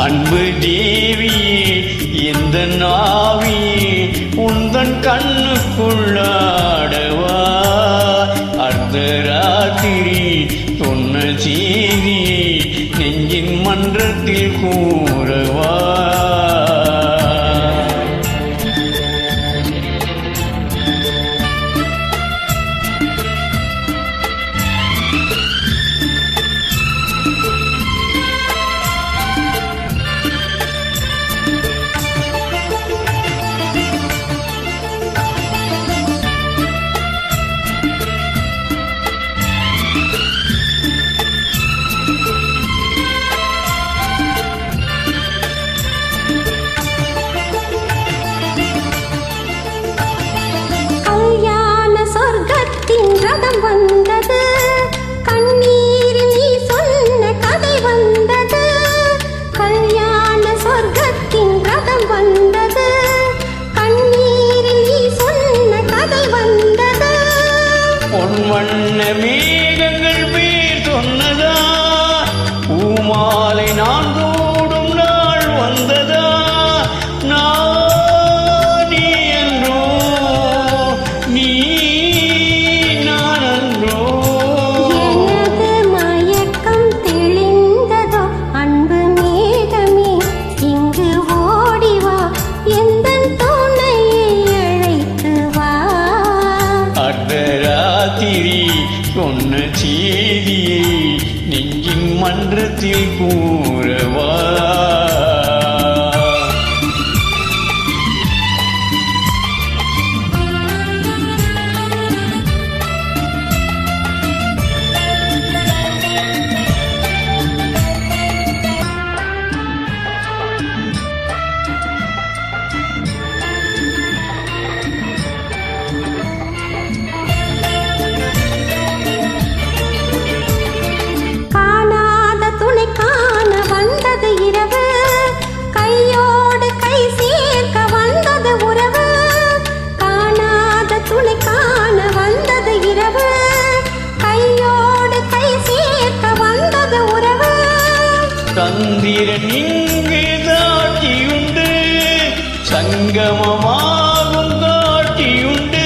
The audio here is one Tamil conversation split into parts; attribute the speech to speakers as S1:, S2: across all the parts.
S1: அன்பு தேவியே எந்த நாவியே உந்தன் கண்ணுக்குள்ளாடவா அர்த்தராத்திரி சொன்ன செய்தியை நெஞ்சின் மன்றத்தில் கூறவா
S2: வந்தது கண்ணீரில் நீ சொன்ன கதை வந்தது கல்யாண சொர்க்கத்தின் ரதம் வந்தது கண்ணீரில் நீ சொன்ன கதை வந்தது
S1: பொன்வண்ண மேகங்கள் பேர் சொன்னதா பூமாலை நான் தோடும் நாள் வந்ததா நீ என்றோ நீ சொன்ன செய்தியை நெஞ்சின் மன்றத்தில் கூறவா சந்திரன் இங்கு தாட்டியுண்டு சங்கமமாகும் காட்டியுண்டு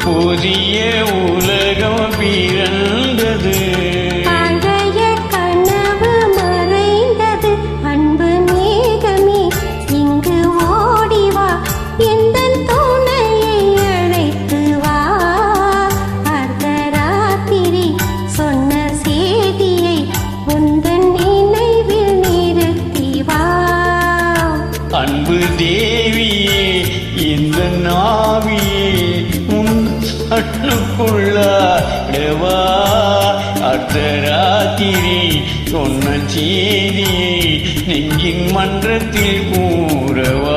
S1: புதிய உலகம் பிறந்தது அன்பு தேவியே இந்த நாவியே உன் கண்ணுக்குள்ளாடவா அர்த்தராத்திரி சொன்ன செய்தியை நெஞ்சின் மன்றத்தில் கூறவா